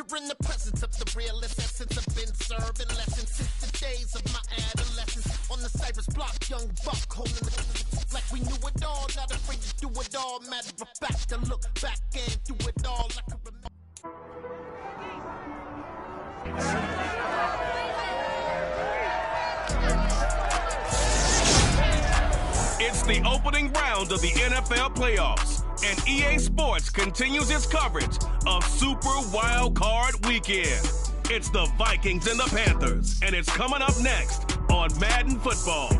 You're in the presence of the realest essence. I've been serving lessons since the days of my adolescence. On the Cypress block, young buck holding the like we knew it all. Not afraid to do it all. Matter of fact, to look back and do it all like I remember. It's the opening round of the NFL playoffs, and EA Sports continues its coverage of Super Wild Card Weekend. It's the Vikings and the Panthers, and it's coming up next on Madden Football.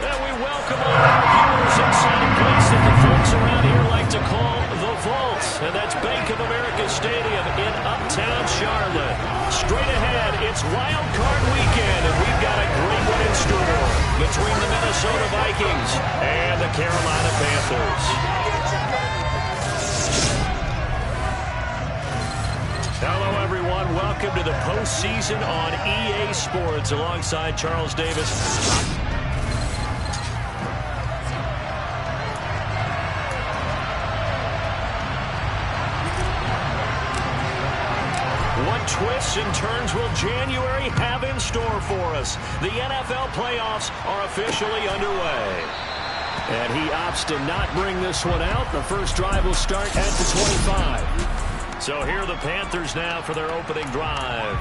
And we welcome all our viewers inside a place that the folks around here like to call the Vault. And that's Bank of America Stadium in Uptown Charlotte. Straight ahead, it's Wild Card Weekend, and we've got a great one in store between the Minnesota Vikings and the Carolina Panthers. Hello, everyone. Welcome to the postseason on EA Sports alongside Charles Davis. Twists and turns will January have in store for us. The NFL playoffs are officially underway. And he opts to not bring this one out. The first drive will start at the 25. So here are the Panthers now for their opening drive.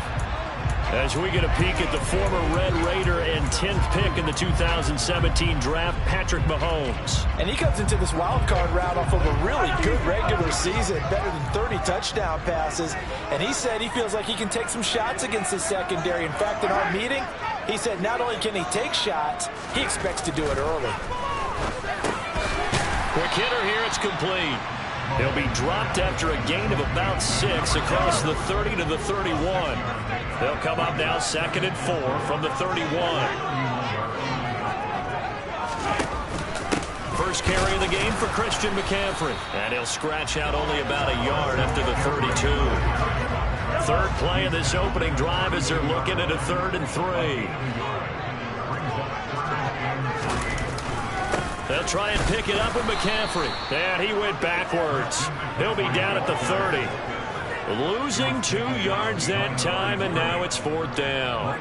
As we get a peek at the former Red Raider and 10th pick in the 2017 draft, Patrick Mahomes. And he comes into this wild card round off of a really good regular season, better than 30 touchdown passes. And he said he feels like he can take some shots against his secondary. In fact, in our meeting, he said not only can he take shots, he expects to do it early. Quick hitter here, it's complete. He'll be dropped after a gain of about 6 across the 30 to the 31. They'll come up now 2nd and 4 from the 31. First carry of the game for Christian McCaffrey. And he'll scratch out only about a yard after the 32. Third play of this opening drive as they're looking at a 3rd and 3. They'll try and pick it up with McCaffrey. And he went backwards. He'll be down at the 30. Losing 2 yards that time, and now it's 4th down.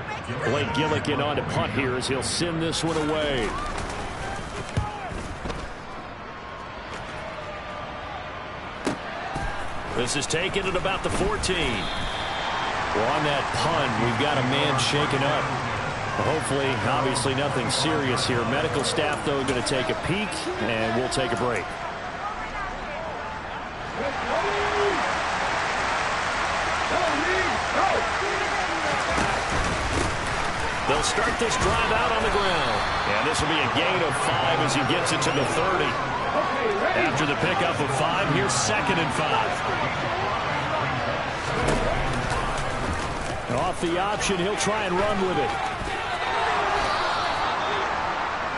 Blake Gillikin on to punt here as he'll send this one away. This is taken at about the 14. Well, on that punt, we've got a man shaken up. Hopefully, obviously nothing serious here. Medical staff, though, going to take a peek, and we'll take a break. They'll start this drive out on the ground. And this will be a gain of 5 as he gets it to the 30. After the pickup of 5, here's 2nd and 5. Off the option, he'll try and run with it.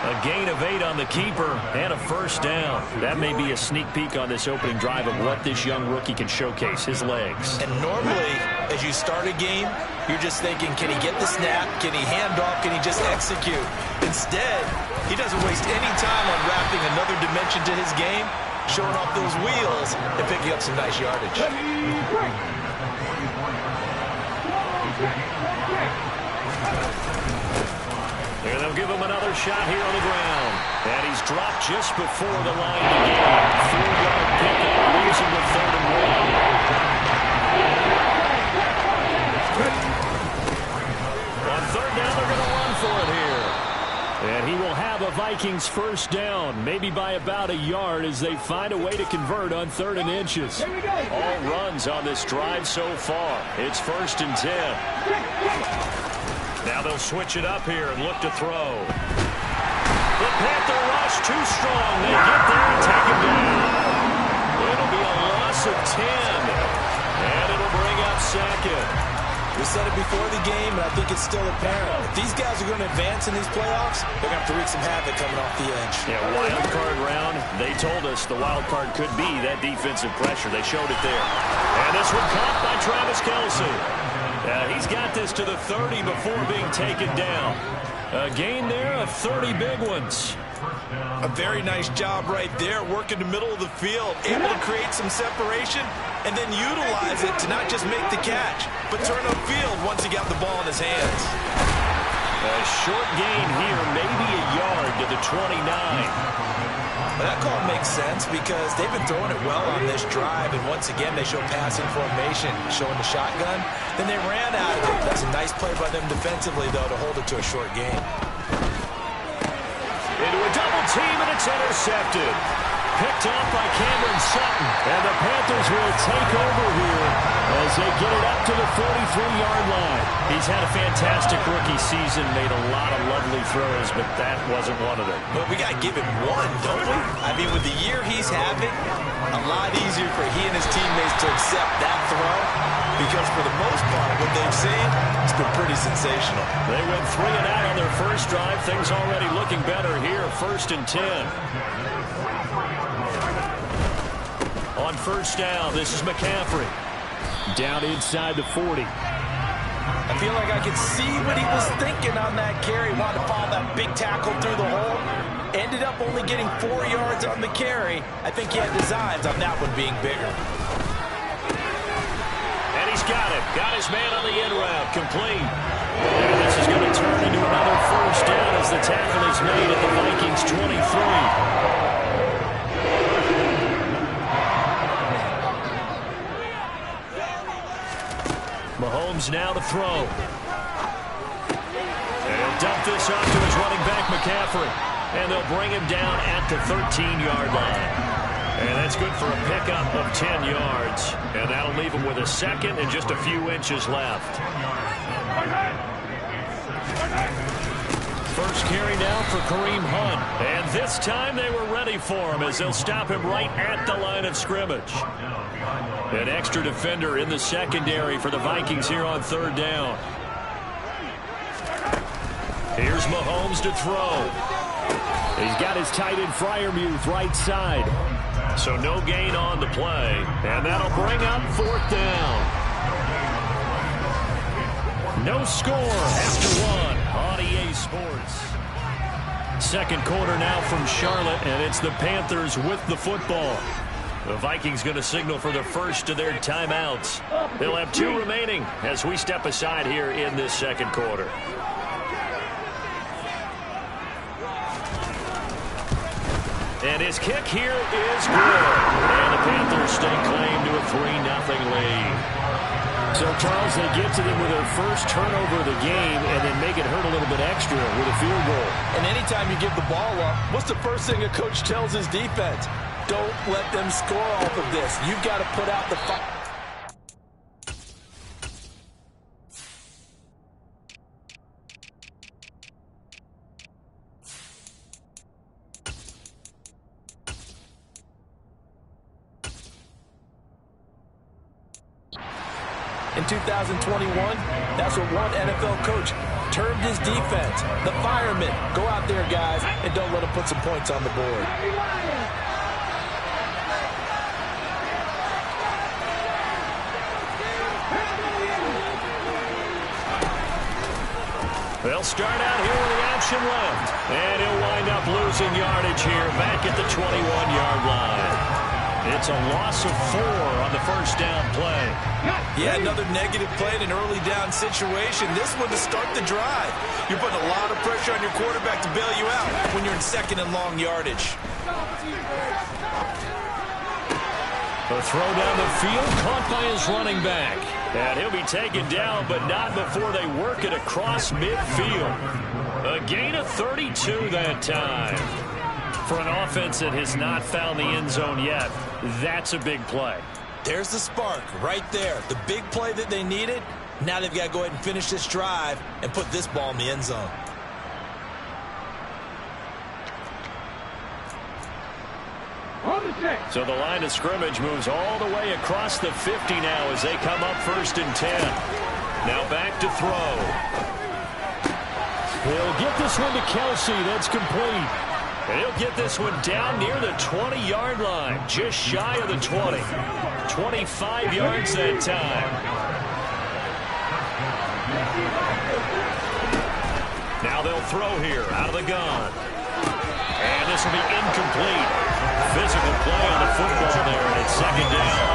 A gain of 8 on the keeper and a 1st down. That may be a sneak peek on this opening drive of what this young rookie can showcase, his legs. And normally, as you start a game, you're just thinking, can he get the snap? Can he hand off? Can he just execute? Instead, he doesn't waste any time on wrapping another dimension to his game, showing off those wheels and picking up some nice yardage. And they'll give him another shot here on the ground. And he's dropped just before the line to gain. 4-yard pickup, leaves him with 3rd and 1. On 3rd down, they're going to run for it here. And he will have a Vikings 1st down, maybe by about a yard as they find a way to convert on 3rd and inches. All runs on this drive so far. It's 1st and 10. Now they'll switch it up here and look to throw. The Panther rush too strong. They get there and take him down. It'll be a loss of 10. And it'll bring up 2nd. We said it before the game, and I think it's still apparent. If these guys are going to advance in these playoffs, they're going to have to wreak some havoc coming off the edge. Yeah, wild card round. They told us the wild card could be that defensive pressure. They showed it there. And this one caught by Travis Kelce. He's got this to the 30 before being taken down. A gain there of 30 big ones. A very nice job right there, working the middle of the field, able to create some separation, and then utilize it to not just make the catch, but turn upfield once he got the ball in his hands. A short gain here, maybe a yard to the 29. But that call makes sense because they've been throwing it well on this drive, and once again they show passing formation, showing the shotgun. Then they ran out of it. That's a nice play by them defensively, though, to hold it to a short gain. Into a double team, and it's intercepted. Picked off by Cameron Sutton, and the Panthers will take over here as they get it up to the 43-yard line. He's had a fantastic rookie season, made a lot of lovely throws, but that wasn't one of them. But we got to give him one, don't we? I mean, with the year he's having, a lot easier for he and his teammates to accept that throw because for the most part, what they've seen, it's been pretty sensational. They went 3 and out on their first drive. Things already looking better here, 1st and 10. On first down, this is McCaffrey. Down inside the 40. I feel like I could see what he was thinking on that carry. Wanted to follow that big tackle through the hole. Ended up only getting 4 yards on the carry. I think he had designs on that one being bigger. And he's got it. Got his man on the in route. Complete. And this is going to turn into another first down as the tackle is made at the Vikings 23. Mahomes now to throw. And he'll dump this off to his running back, McCaffrey. And they'll bring him down at the 13-yard line. And that's good for a pickup of 10 yards. And that'll leave him with a second and just a few inches left. First carry now for Kareem Hunt. And this time they were ready for him as they'll stop him right at the line of scrimmage. An extra defender in the secondary for the Vikings here on 3rd down. Here's Mahomes to throw. He's got his tight end Freiermuth right side. So no gain on the play. And that'll bring up 4th down. No score after 1 on EA Sports. Second quarter now from Charlotte, and it's the Panthers with the football. The Vikings going to signal for the first of their timeouts. They'll have 2 remaining as we step aside here in this second quarter. And his kick here is good. And the Panthers stake claim to a 3-0 lead. So, Charles, they get to them with their first turnover of the game and then make it hurt a little bit extra with a field goal. And anytime you give the ball up, what's the first thing a coach tells his defense? Don't let them score off of this. You've got to put out the fight. In 2021, that's what one NFL coach termed his defense. The firemen. Go out there, guys, and don't let them put some points on the board. They'll start out here with the option left. And he'll wind up losing yardage here back at the 21-yard line. It's a loss of 4 on the first down play. Yeah, another negative play in an early down situation. This one to start the drive. You're putting a lot of pressure on your quarterback to bail you out when you're in 2nd and long yardage. A throw down the field caught by his running back. And he'll be taken down, but not before they work it across midfield. A gain of 32 that time. For an offense that has not found the end zone yet, that's a big play. There's the spark right there. The big play that they needed. Now they've got to go ahead and finish this drive and put this ball in the end zone. So the line of scrimmage moves all the way across the 50 now as they come up 1st and 10. Now back to throw. He'll get this one to Kelsey. That's complete. And he'll get this one down near the 20-yard line, just shy of the 20. 25 yards that time. Now they'll throw here out of the gun. And this will be incomplete. Physical play on the football there, and it's second down.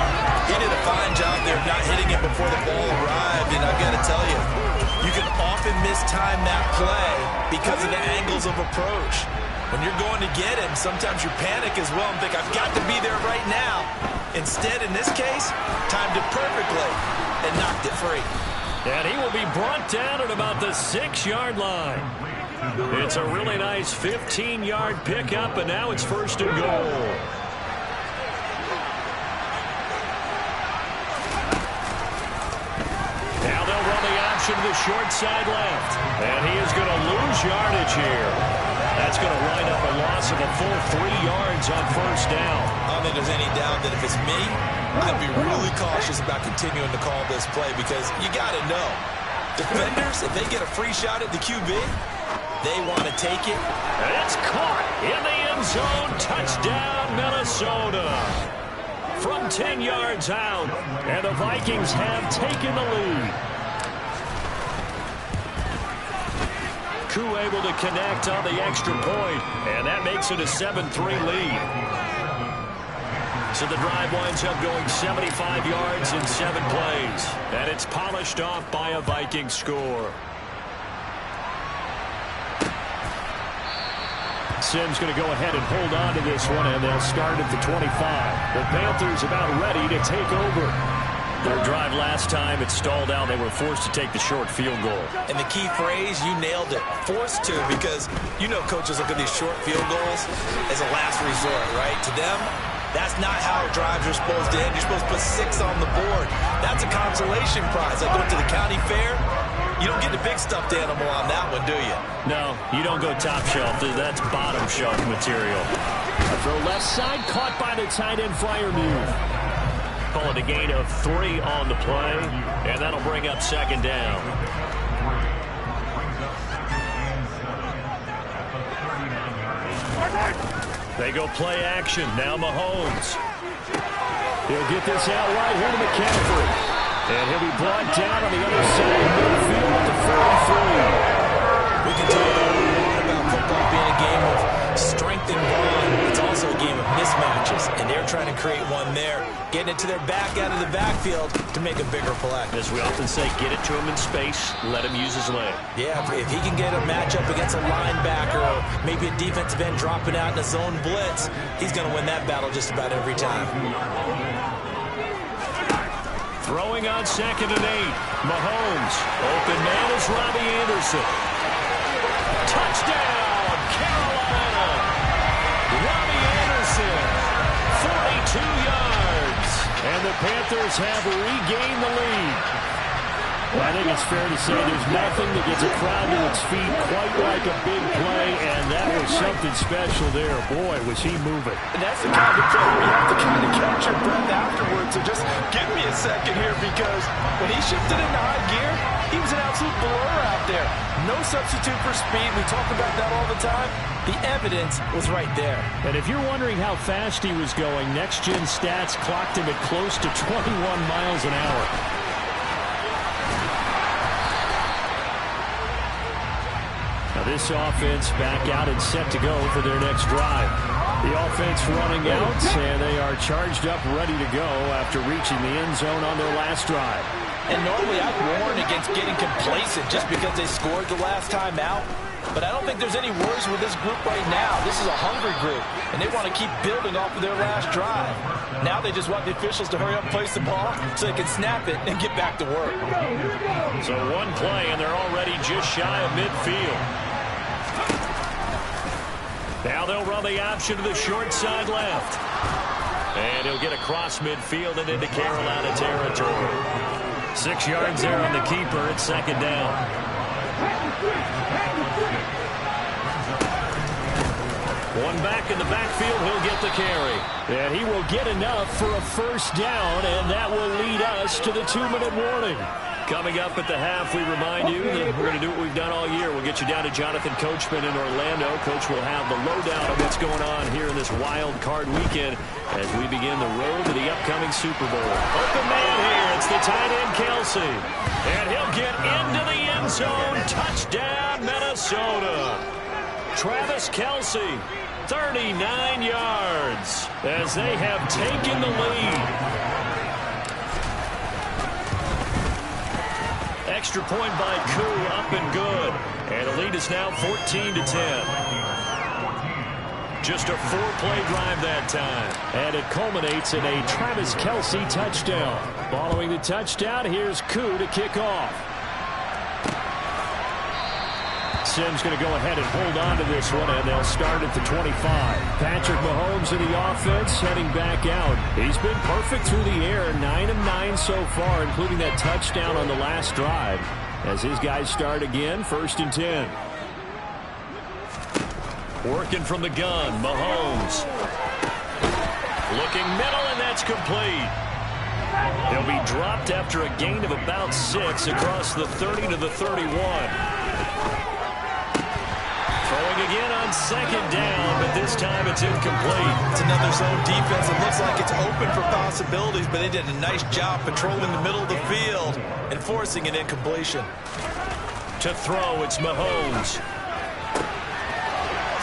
He did a fine job there of not hitting it before the ball arrived, and I've got to tell you, you can often mistime that play because of the angles of approach. When you're going to get him, sometimes you panic as well and think, I've got to be there right now. Instead, in this case, timed it perfectly and knocked it free. And he will be brought down at about the 6-yard line. It's a really nice 15-yard pickup, and now it's first and goal. Now they'll run the option to the short side left. And he is going to lose yardage here. That's going to wind up a loss of a full 3 yards on first down. I don't think there's any doubt that if it's me, I'd be really cautious about continuing to call this play because you got to know, defenders, if they get a free shot at the QB, they want to take it. And it's caught in the end zone. Touchdown, Minnesota. From 10 yards out, and the Vikings have taken the lead. Koo able to connect on the extra point, and that makes it a 7-3 lead. So the drive winds up going 75 yards in 7 plays, and it's polished off by a Viking score. Sims going to go ahead and hold on to this one, and they'll start at the 25. The Panthers about ready to take over. Their drive last time, it stalled out. They were forced to take the short field goal. And the key phrase, you nailed it, forced to, because you know coaches look at these short field goals as a last resort, right? To them, that's not how drives are supposed to end. You're supposed to put 6 on the board. That's a consolation prize. Like going to the county fair, you don't get the big stuffed animal on that one, do you? No, you don't go top shelf. That's bottom shelf material. A throw left side, caught by the tight end Freiermuth. Call it a gain of 3 on the play, and that'll bring up second down. They go play action. Now Mahomes. He'll get this out right here to McCaffrey. And he'll be brought down on the other side of midfield at the 43. We can talk all we want about football being a game of strength and bond. It's also a game of mismatches, and they're trying to create one there, getting it to their back out of the backfield to make a bigger play. As we often say, get it to him in space, let him use his leg. Yeah, if he can get a matchup against a linebacker or maybe a defensive end dropping out in a zone blitz, he's going to win that battle just about every time. Throwing on 2nd and 8. Mahomes. Open man is Robbie Anderson. Touchdown, Carolina. Robbie Anderson. 42 yards. And the Panthers have regained the lead. Well, I think it's fair to say there's nothing that gets a crowd to its feet quite like a big play, and that was something special there. Boy, was he moving. And that's the kind of play where you have to kind of catch your breath afterwards. So just give me a second here, because when he shifted into high gear, he was an absolute blur out there. No substitute for speed. We talk about that all the time. The evidence was right there. And if you're wondering how fast he was going, Next Gen Stats clocked him at close to 21 miles an hour. Now this offense back out and set to go for their next drive. The offense running out, and they are charged up, ready to go after reaching the end zone on their last drive. And normally I'd warn against getting complacent just because they scored the last time out. But I don't think there's any worries with this group right now. This is a hungry group, and they want to keep building off of their last drive. Now they just want the officials to hurry up and place the ball so they can snap it and get back to work. So one play, and they're already just shy of midfield. Now they'll run the option to the short side left. And he'll get across midfield and into Carolina territory. 6 yards there on the keeper at second down. One back in the backfield, he'll get the carry. And he will get enough for a first down, and that will lead us to the 2-minute warning. Coming up at the half, we remind you that we're going to do what we've done all year. We'll get you down to Jonathan Coachman in Orlando. Coach will have the lowdown of what's going on here in this wild card weekend as we begin the road to the upcoming Super Bowl. Open man here. It's the tight end, Kelsey. And he'll get into the end zone. Touchdown, Minnesota. Travis Kelce. 39 yards as they have taken the lead. Extra point by Koo, up and good. And the lead is now 14-10. Just a 4-play drive that time. And it culminates in a Travis Kelce touchdown. Following the touchdown, here's Koo to kick off. Sims going to go ahead and hold on to this one, and they'll start at the 25. Patrick Mahomes in the offense, heading back out. He's been perfect through the air, 9 of 9 so far, including that touchdown on the last drive. As his guys start again, 1st and 10. Working from the gun, Mahomes. Looking middle, and that's complete. He'll be dropped after a gain of about 6 across the 30 to the 31. Throwing again on 2nd down, but this time it's incomplete. It's another zone defense. It looks like it's open for possibilities, but they did a nice job patrolling the middle of the field and forcing an incompletion. To throw, it's Mahomes.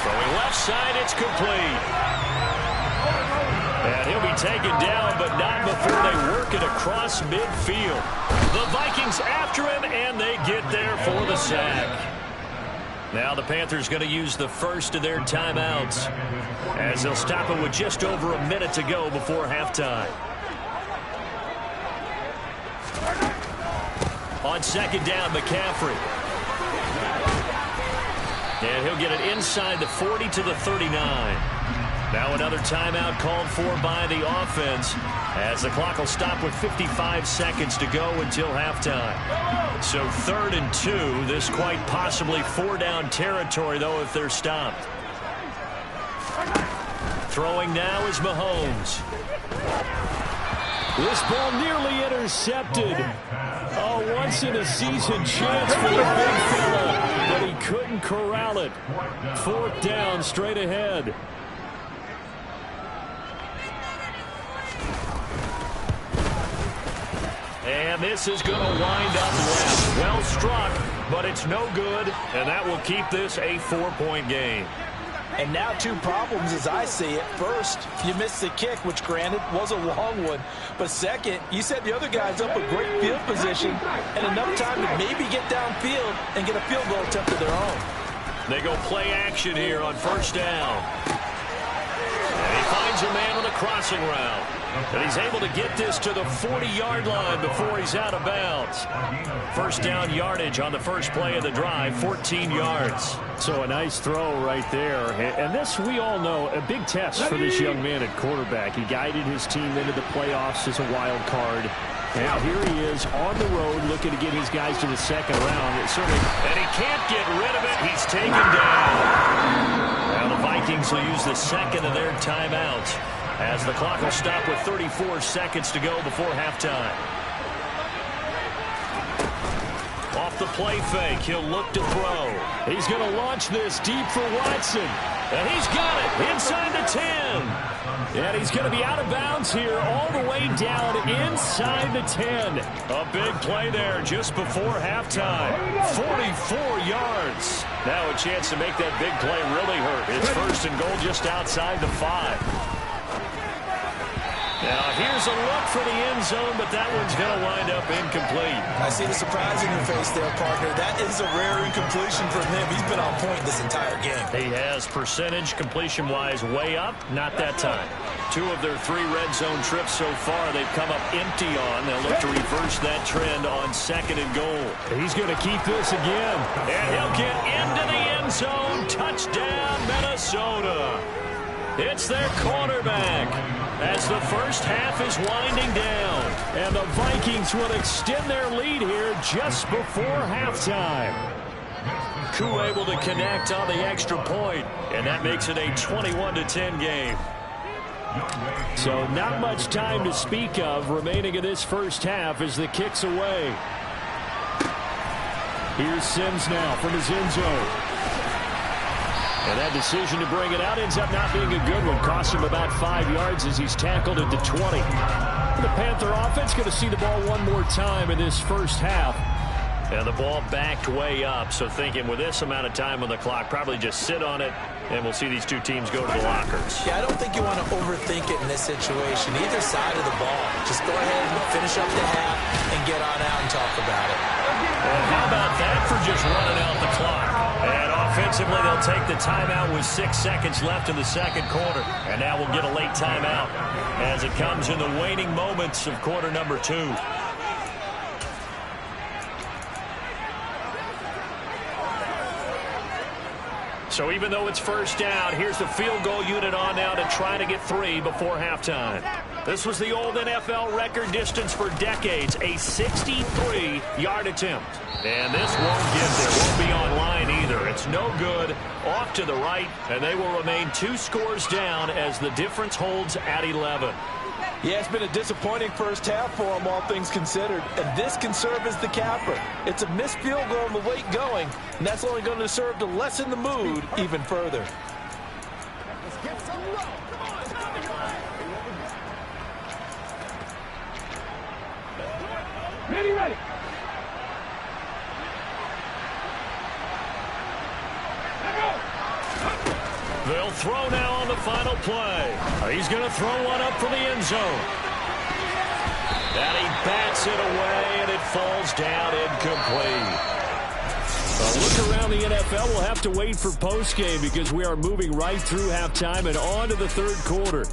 Throwing left side, it's complete. And he'll be taken down, but not before they work it across midfield. The Vikings after him, and they get there for the sack. Now the Panthers going to use the first of their timeouts as they'll stop it with just over a minute to go before halftime. On 2nd down, McCaffrey. And he'll get it inside the 40 to the 39. Now another timeout called for by the offense as the clock will stop with 55 seconds to go until halftime. So 3rd and 2. This quite possibly 4-down territory, though, if they're stopped. Throwing now is Mahomes. This ball nearly intercepted. A once-in-a-season chance for the big fella, but he couldn't corral it. 4th down, straight ahead. And this is going to wind up left. Well struck, but it's no good, and that will keep this a 4-point game. And now 2 problems as I see it. First, you missed the kick, which granted was a long one. But second, you set the other guys up a great field position and enough time to maybe get downfield and get a field goal attempt of their own. They go play action here on 1st down. And he finds a man on the crossing route. And he's able to get this to the 40-yard line before he's out of bounds. 1st down yardage on the first play of the drive, 14 yards. So a nice throw right there. And this, we all know, a big test for this young man at quarterback. He guided his team into the playoffs as a wild card. Now here he is on the road looking to get his guys to the 2nd round. And he can't get rid of it. He's taken down. Now the Vikings will use the 2nd of their timeouts as the clock will stop with 34 seconds to go before halftime. Off the play fake, he'll look to throw. He's going to launch this deep for Watson. And he's got it inside the 10. And he's going to be out of bounds here all the way down inside the 10. A big play there just before halftime. 44 yards. Now a chance to make that big play really hurt. It's 1st and goal just outside the 5. Now, here's a look for the end zone, but that one's going to wind up incomplete. I see the surprise in your face there, partner. That is a rare incompletion from him. He's been on point this entire game. He has percentage completion-wise way up. Not that time. 2 of their 3 red zone trips so far, they've come up empty on. They'll look to reverse that trend on 2nd and goal. He's going to keep this again. And he'll get into the end zone. Touchdown, Minnesota. It's their quarterback as the first half is winding down. And the Vikings will extend their lead here just before halftime. Koo able to connect on the extra point, and that makes it a 21-10 game. So not much time to speak of remaining in this first half as the kick's away. Here's Sims now from his end zone. And that decision to bring it out ends up not being a good one. Costs him about 5 yards as he's tackled at the 20. The Panther offense going to see the ball one more time in this first half. And the ball backed way up, so thinking with this amount of time on the clock, probably just sit on it, and we'll see these two teams go to the lockers. Yeah, I don't think you want to overthink it in this situation. Either side of the ball. Just go ahead and finish up the half and get on out and talk about it. And how about that for just running out the clock? And offensively, they'll take the timeout with 6 seconds left in the second quarter. And now we'll get a late timeout as it comes in the waning moments of quarter number 2. So even though it's first down, here's the field goal unit on now to try to get 3 before halftime. This was the old NFL record distance for decades, a 63-yard attempt. And this won't get there, won't be online either. It's no good, off to the right, and they will remain 2 scores down as the difference holds at 11. Yeah, it's been a disappointing first half for them, all things considered. And this can serve as the capper. It's a missed field goal in the late going, and that's only going to serve to lessen the mood even further. Let's get some love. Ready. They'll throw now on the final play. He's going to throw one up for the end zone. And he bats it away, and it falls down incomplete. A look around the NFL, we'll have to wait for postgame because we are moving right through halftime and on to the third quarter.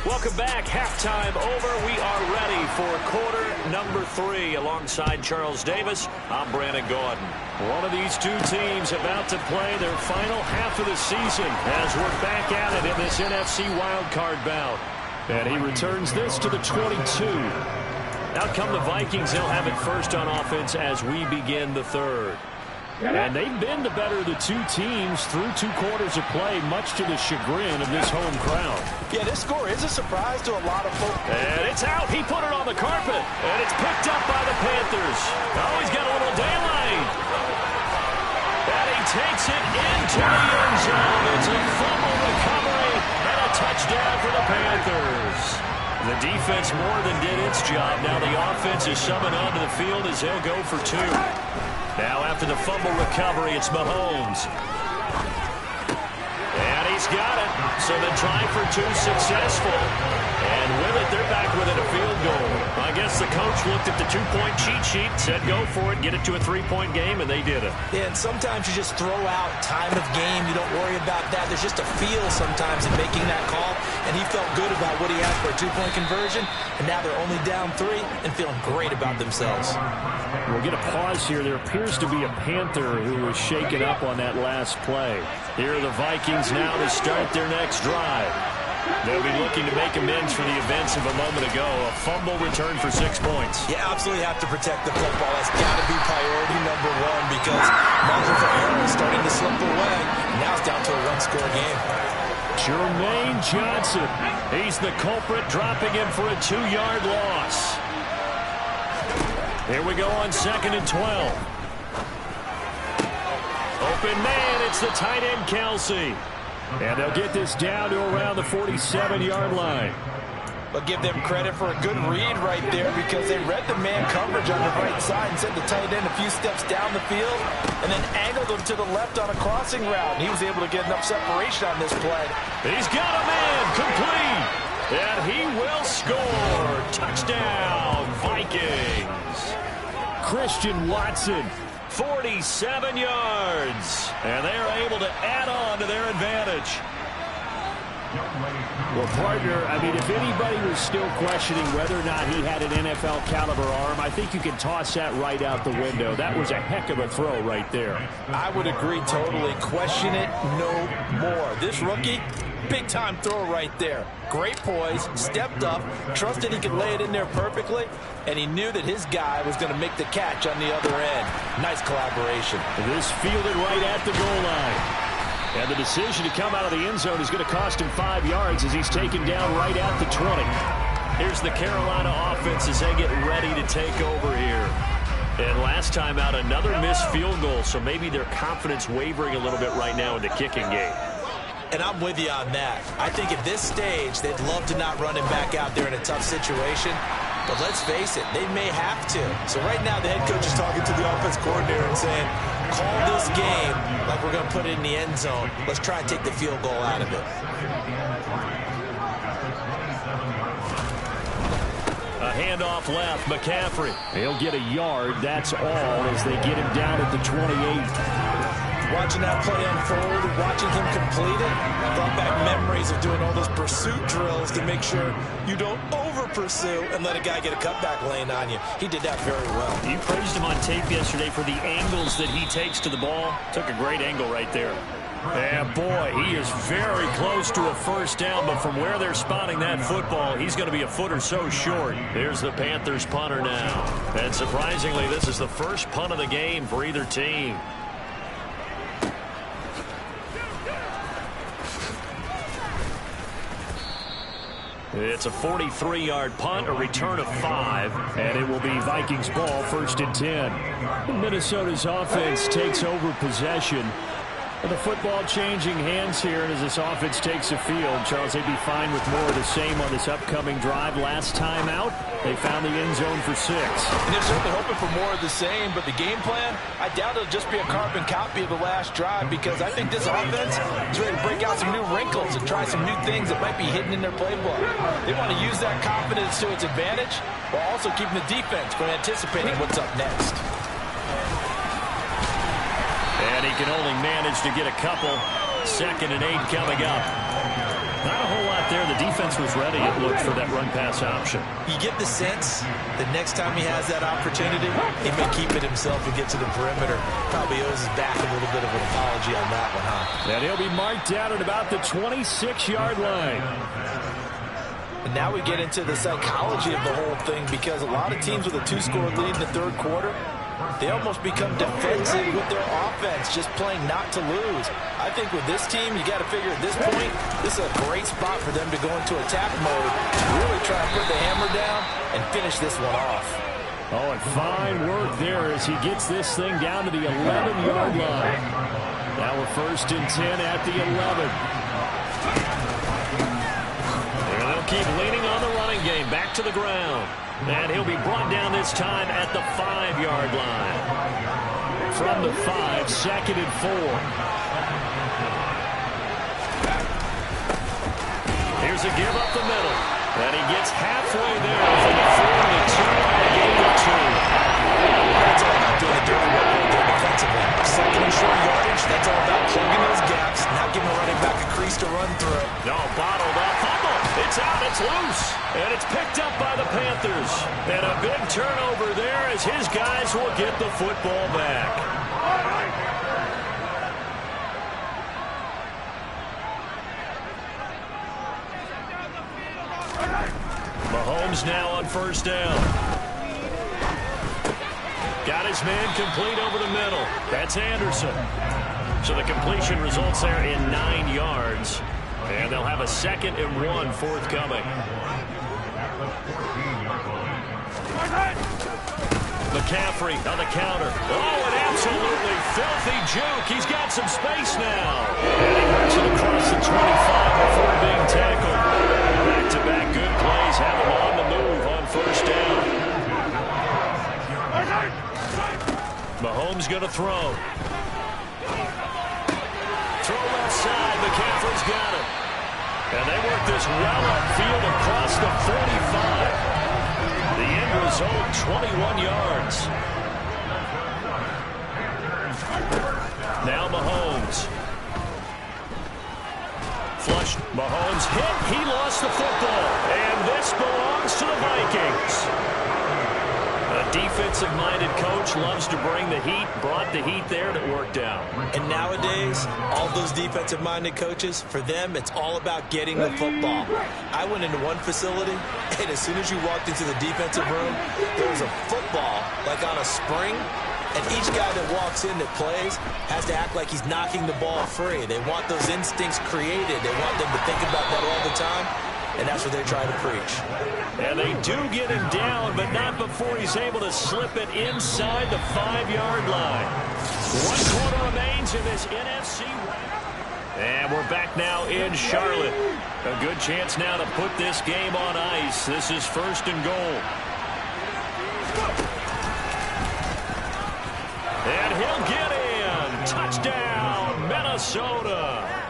Welcome back. Halftime over. We are ready for quarter number 3. Alongside Charles Davis, I'm Brandon Gordon. One of these two teams about to play their final half of the season as we're back at it in this NFC wildcard bout. And he returns this to the 22. Out come the Vikings. They'll have it first on offense as we begin the third. And they've been the better of the two teams through 2 quarters of play, much to the chagrin of this home crowd. Yeah, this score is a surprise to a lot of folks. And it's out. He put it on the carpet. And it's picked up by the Panthers. Oh, he's got a little daylight. And he takes it into the end zone. It's a fumble recovery and a touchdown for the Panthers. The defense more than did its job. Now the offense is summoned onto the field as they'll go for 2. Now after the fumble recovery, it's Mahomes. And he's got it. So the try for 2 successful. And with it, they're back within a field goal. I guess the coach looked at the 2-point cheat sheet, said go for it, get it to a 3-point game, and they did it. Yeah, and sometimes you just throw out time of game. You don't worry about that. There's just a feel sometimes in making that call. And he felt good about what he had for a 2-point conversion. And now they're only down 3 and feeling great about themselves. We'll get a pause here. There appears to be a Panther who was shaken up on that last play. Here are the Vikings now to start their next drive. They'll be looking to make amends for the events of a moment ago. A fumble return for 6 points. You absolutely have to protect the football. That's got to be priority number 1 because margin for error is starting to slip away. Now it's down to a 1-score game. Jermaine Johnson. He's the culprit, dropping him for a 2-yard loss. Here we go on 2nd and 12. Open man, it's the tight end Kelsey. And they'll get this down to around the 47-yard line. But give them credit for a good read right there because they read the man coverage on the right side and sent the tight end a few steps down the field and then angled him to the left on a crossing route. And he was able to get enough separation on this play. He's got a man complete. And he will score. Touchdown, Vikings. Christian Watson, 47 yards. And they are able to add on to their advantage. Well, partner, I mean, if anybody was still questioning whether or not he had an NFL caliber arm, I think you can toss that right out the window. That was a heck of a throw right there. I would agree totally. Question it no more. This rookie, big-time throw right there. Great poise, stepped up, trusted he could lay it in there perfectly, and he knew that his guy was going to make the catch on the other end. Nice collaboration. This fielded right at the goal line. And the decision to come out of the end zone is going to cost him 5 yards as he's taken down right at the 20. Here's the Carolina offense as they get ready to take over here. And last time out, another missed field goal, so maybe their confidence wavering a little bit right now in the kicking game. And I'm with you on that. I think at this stage, they'd love to not run him back out there in a tough situation. But let's face it, they may have to. So right now the head coach is talking to the offense coordinator and saying, call this game like we're going to put it in the end zone. Let's try and take the field goal out of it. A handoff left, McCaffrey. He'll get a yard, that's all, as they get him down at the 28. Watching that play unfold, watching him complete it, brought back memories of doing all those pursuit drills to make sure you don't over-pursue and let a guy get a cutback lane on you. He did that very well. You praised him on tape yesterday for the angles that he takes to the ball. Took a great angle right there. And boy, he is very close to a first down, but from where they're spotting that football, he's going to be a foot or so short. Here's the Panthers punter now. And surprisingly, this is the first punt of the game for either team. It's a 43-yard punt, a return of 5, and it will be Vikings ball, 1st and 10. Minnesota's offense takes over possession. The football changing hands here, and as this offense takes the field, Charles, they'd be fine with more of the same on this upcoming drive. Last time out, they found the end zone for 6. And they're certainly hoping for more of the same, but the game plan, I doubt it'll just be a carbon copy of the last drive, because I think this offense is ready to break out some new wrinkles and try some new things that might be hidden in their playbook. They want to use that confidence to its advantage, while also keeping the defense from anticipating what's up next. And he can only manage to get a couple. 2nd and 8 coming up. Not a whole lot there. The defense was ready, it looked, for that run-pass option. You get the sense that next time he has that opportunity, he may keep it himself and get to the perimeter. Probably owes his back a little bit of an apology on that one, huh? And he'll be marked down at about the 26-yard line. And now we get into the psychology of the whole thing, because a lot of teams with a 2-score lead in the 3rd quarter, they almost become defensive with their offense, just playing not to lose. I think with this team, you got to figure at this point, this is a great spot for them to go into attack mode, really try to put the hammer down and finish this one off. Oh, and fine work there as he gets this thing down to the 11-yard line. Now we're 1st and 10 at the 11. And they'll keep leaning on the running game, back to the ground. And he'll be brought down this time at the 5-yard line. From the 5, 2nd and 4. Here's a give up the middle. And he gets halfway there from the 42 and a gain of 2. That's all about doing the dirty work defensively. 2nd and short yardage, that's all about plugging those gaps, not giving the running back a crease to run through. No, bottled up. Fumble. It's out. It's loose. And it's picked up by the Panthers. And a big turnover there as his guys will get the football back. Mahomes now on 1st down. Got his man complete over the middle. That's Anderson. So the completion results there in 9 yards. And they'll have a 2nd and 1 forthcoming. McCaffrey on the counter. Oh, an absolutely filthy juke. He's got some space now. And he works it across the 25 before being tackled. Back-to-back good plays have him on the move on 1st down. Mahomes going to throw. Throw left side. McCaffrey's got it. And they work this well upfield across the 45. The end result, 21 yards. Now Mahomes. Flush. Mahomes hit. He lost the football. And this belongs to the Vikings. A defensive-minded coach loves to bring the heat, brought the heat there, and it worked out. And nowadays, all those defensive-minded coaches, for them, it's all about getting the football. I went into one facility, and as soon as you walked into the defensive room, there was a football, like on a spring, and each guy that walks in that plays has to act like he's knocking the ball free. They want those instincts created. They want them to think about that all the time. And that's what they're trying to preach. And they do get him down, but not before he's able to slip it inside the 5-yard line. 1 quarter remains in this NFC. And we're back now in Charlotte. A good chance now to put this game on ice. This is 1st and goal. Minnesota.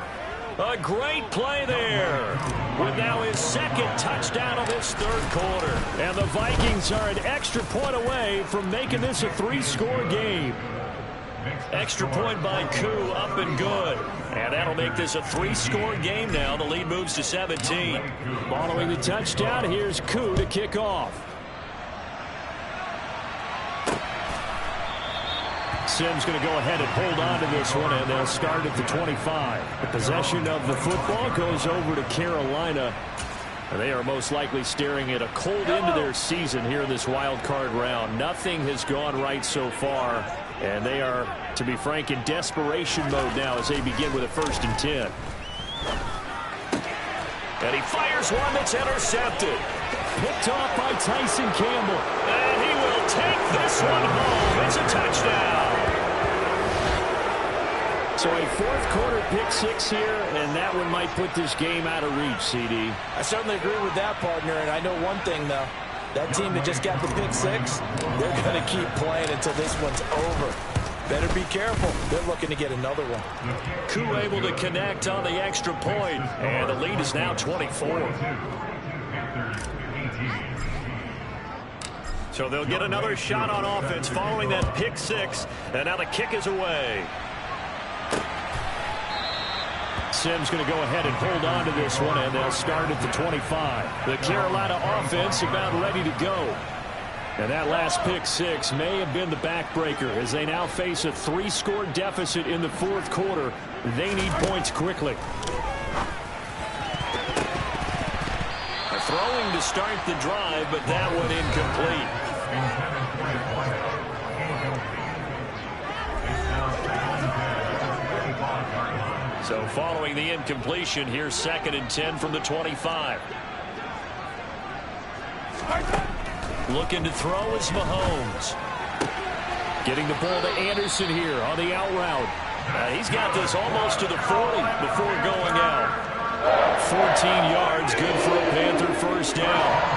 A great play there, with now his second touchdown of this third quarter. And the Vikings are an extra point away from making this a 3-score game. Extra point by Koo, up and good. And that'll make this a 3-score game now. The lead moves to 17. Following the touchdown, here's Koo to kick off. Sims going to go ahead and hold on to this one, and they'll start at the 25. The possession of the football goes over to Carolina. And they are most likely staring at a cold end to their season here in this wild card round. Nothing has gone right so far, and they are, to be frank, in desperation mode now as they begin with a 1st and 10. And he fires one that's intercepted. Picked off by Tyson Campbell. And he will take this one home. It's a touchdown. So a 4th quarter pick 6 here, and that one might put this game out of reach, CD. I certainly agree with that, partner, and I know one thing, though. That team that just got the pick 6, they're going to keep playing until this one's over. Better be careful. They're looking to get another one. Koo able to connect on the extra point, and the lead is now 24. So they'll get another shot on offense following that pick 6, and now the kick is away. Sims going to go ahead and hold on to this one, and they'll start at the 25. The Carolina offense about ready to go. And that last pick 6 may have been the backbreaker as they now face a 3-score deficit in the 4th quarter. They need points quickly. A throwing to start the drive, but that one incomplete. So following the incompletion, here's 2nd and 10 from the 25. Looking to throw is Mahomes. Getting the ball to Anderson here on the out route. He's got this almost to the 40 before going out. 14 yards, good for a Panther 1st down.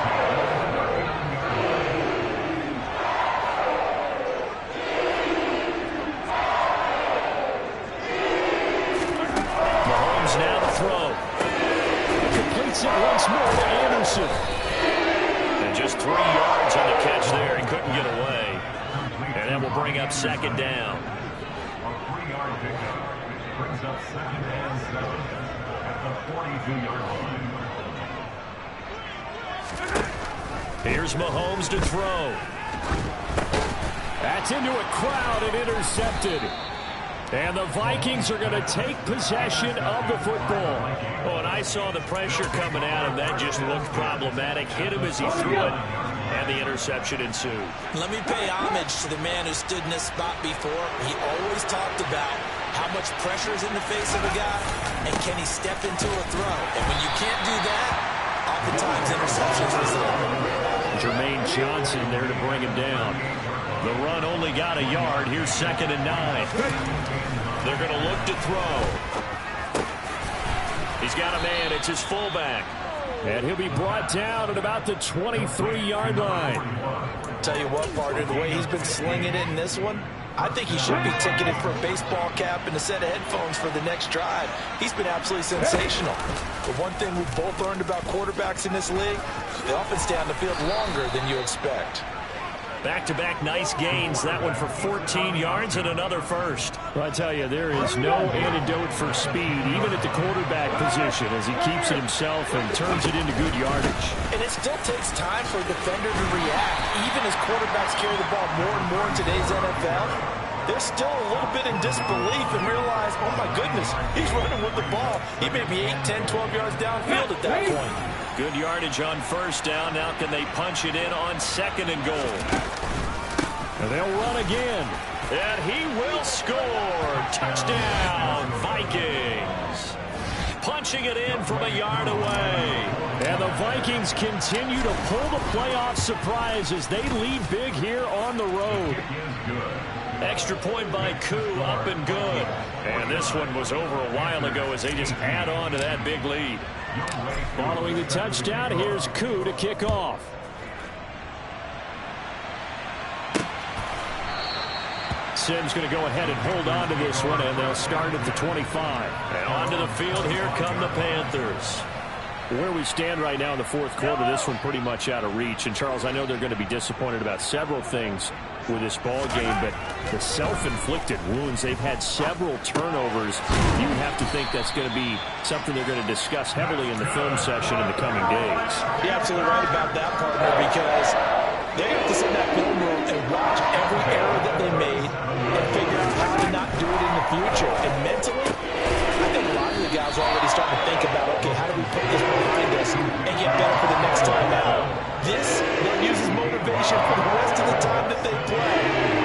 Completes it once more to Anderson. And just 3 yards on the catch there. He couldn't get away. And that will bring up 2nd down. A 3-yard pickup brings up 2nd and 7 at the 42-yard line. Here's Mahomes to throw. That's into a crowd and intercepted. And the Vikings are going to take possession of the football. Oh, and I saw the pressure coming at him. That just looked problematic. Hit him as he threw it, and the interception ensued. Let me pay homage to the man who stood in this spot before. He always talked about how much pressure is in the face of a guy, and can he step into a throw. And when you can't do that, oftentimes interceptions result. Jermaine Johnson there to bring him down. The run only got a yard. Here's 2nd and 9. They're going to look to throw. He's got a man. It's his fullback. And he'll be brought down at about the 23-yard line. Tell you what, partner, the way he's been slinging it in this one, I think he should be ticketed for a baseball cap and a set of headphones for the next drive. He's been absolutely sensational. But one thing we've both learned about quarterbacks in this league, they often stay on the field longer than you expect. Back-to-back nice gains. That one for 14 yards and another first. Well, I tell you, there is no antidote for speed, even at the quarterback position, as he keeps it himself and turns it into good yardage. And it still takes time for a defender to react. Even as quarterbacks carry the ball more and more in today's NFL, they're still a little bit in disbelief and realize, oh my goodness, he's running with the ball. He may be 8, 10, 12 yards downfield at that point. Good yardage on 1st down. Now can they punch it in on 2nd and goal? And they'll run again. And he will score. Touchdown, Vikings. Punching it in from a yard away. And the Vikings continue to pull the playoff surprise as they lead big here on the road. Extra point by Koo, up and good. And this one was over a while ago as they just add on to that big lead. Following the touchdown, here's Koo to kick off. Simms going to go ahead and hold on to this one, and they'll start at the 25. And onto the field, here come the Panthers. Where we stand right now in the fourth quarter, this one pretty much out of reach. And, Charles, I know they're going to be disappointed about several things with this ball game, but the self-inflicted wounds, they've had several turnovers. You have to think that's going to be something they're going to discuss heavily in the film session in the coming days. You're absolutely right about that, partner, because they have to sit in that film room and watch every error that they made and figure out how to not do it in the future. And mentally, I think a lot of the guys are already starting to think about, okay, how do we put this behind us and get better for the next time out? This, they'll use as motivation for the rest of the time that they play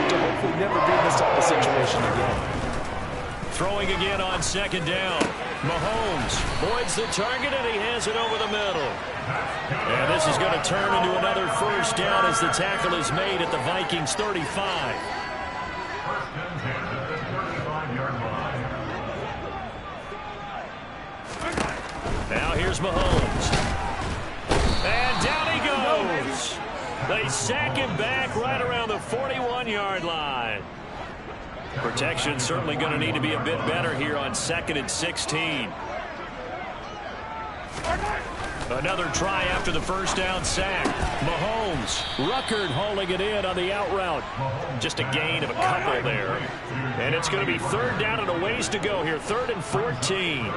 to hopefully never be in this type of situation again. Throwing again on second down. Mahomes avoids the target, and he has it over the middle. And this is going to turn into another first down as the tackle is made at the Vikings 35. Now here's Mahomes. And down he goes. They sack him back right around the 41-yard line. Protection certainly going to need to be a bit better here on 2nd and 16. Another try after the first down sack. Mahomes, Ruckert hauling it in on the out route. Just a gain of a couple there. And it's going to be 3rd down and a ways to go here. 3rd and 14.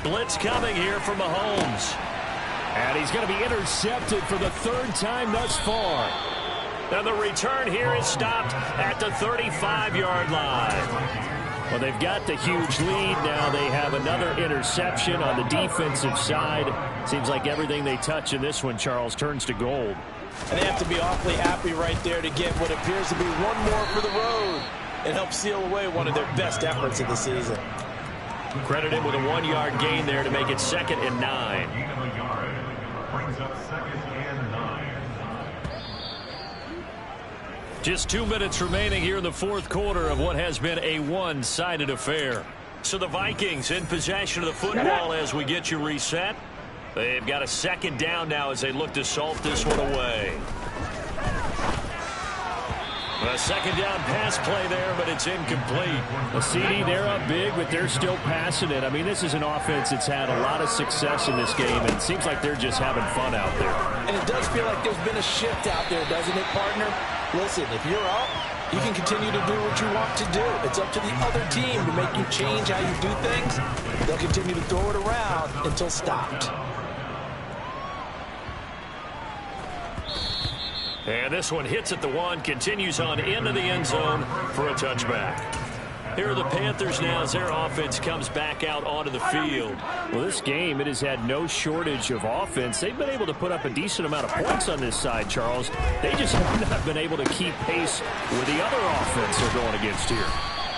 Blitz coming here for Mahomes. And he's going to be intercepted for the 3rd time thus far. And the return here is stopped at the 35-yard line. Well, they've got the huge lead now. They have another interception on the defensive side. Seems like everything they touch in this one, Charles, turns to gold. And they have to be awfully happy right there to get what appears to be one more for the road and help seal away one of their best efforts of the season. Credited with a 1-yard gain there to make it 2nd and 9. Brings up 2nd and 9. Just 2 minutes remaining here in the fourth quarter of what has been a one-sided affair. So the Vikings in possession of the football as we get you reset. They've got a 2nd down now as they look to salt this one away. A 2nd down pass play there, but it's incomplete. A CD, they're up big, but they're still passing it. I mean, this is an offense that's had a lot of success in this game, and it seems like they're just having fun out there. And it does feel like there's been a shift out there, doesn't it, partner? Listen, if you're up, you can continue to do what you want to do. It's up to the other team to make you change how you do things. They'll continue to throw it around until stopped. And this one hits at the 1, continues on into the end zone for a touchback. Here are the Panthers now as their offense comes back out onto the field. Well, this game, it has had no shortage of offense. They've been able to put up a decent amount of points on this side, Charles. They just have not been able to keep pace with the other offense they're going against here.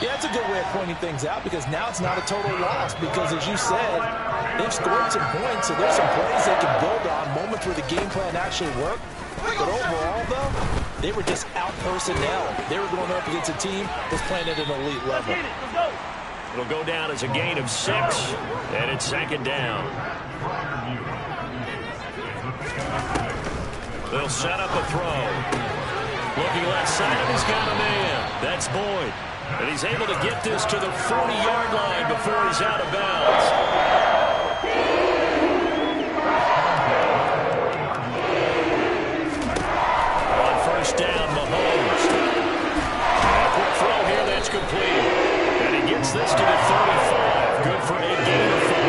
Yeah, that's a good way of pointing things out because now it's not a total loss because, as you said, they've scored some points, so there's some plays they can build on, moments where the game plan actually worked. But overall, though, they were just out-personnel. They were going up against a team that's playing at an elite level. It'll go down as a gain of 6, and it's 2nd down. They'll set up a throw. Looking left side, he's got a man. That's Boyd. And he's able to get this to the 40-yard line before he's out of bounds. Down Mahomes. And a quick throw here, that's complete. And he gets this to the 35. Good for a gain of 5.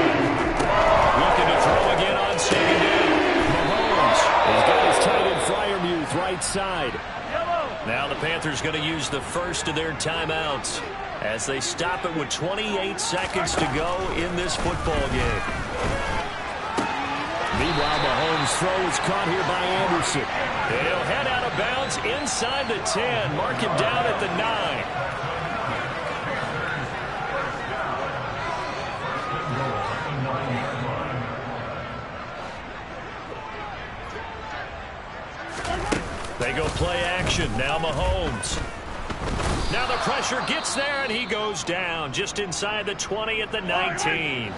Looking to throw again on 2nd down. Mahomes has got his tight end Freiermuth right side. Now the Panthers going to use the first of their timeouts as they stop it with 28 seconds to go in this football game. Meanwhile, Mahomes' throw is caught here by Anderson. He'll head out of bounds inside the 10. Mark him down at the 9. They go play action. Now Mahomes. Now the pressure gets there, and he goes down just inside the 20 at the 19.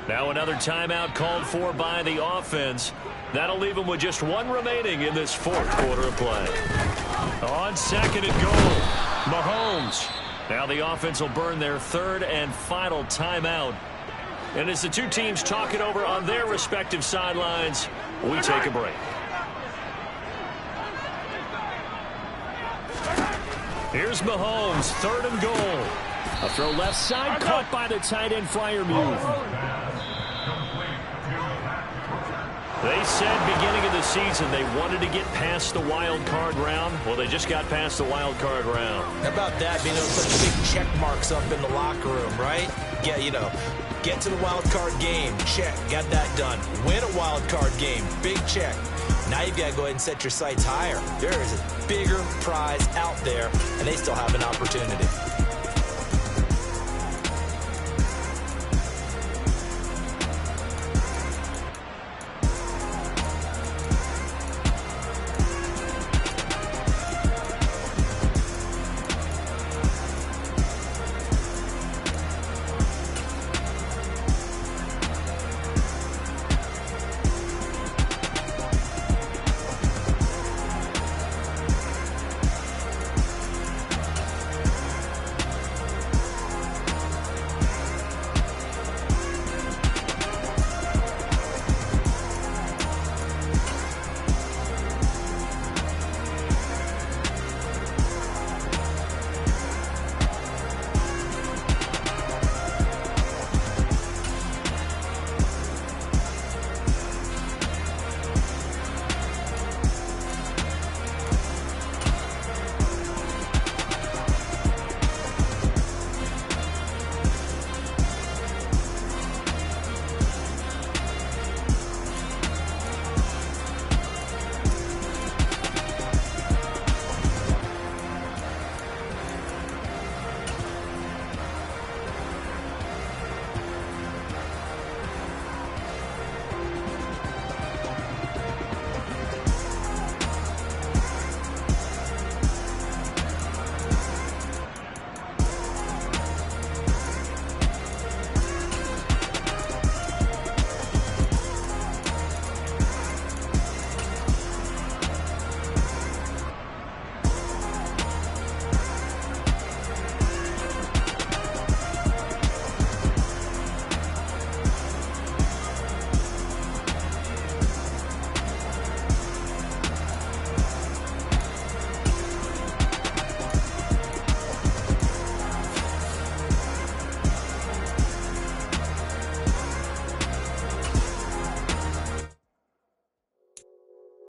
Now another timeout called for by the offense. That'll leave them with just 1 remaining in this fourth quarter of play. On second and goal, Mahomes. Now the offense will burn their third and final timeout. And as the two teams talk it over on their respective sidelines, we take a break. Here's Mahomes, third and goal. A throw left side, caught by the tight end Freiermuth. They said beginning of the season they wanted to get past the wild card round. Well, they just got past the wild card round. How about that, being able to put big check marks up in the locker room, right? Yeah, you know, get to the wild card game, check, got that done. Win a wild card game, big check. Now you've got to go ahead and set your sights higher. There is a bigger prize out there, and they still have an opportunity.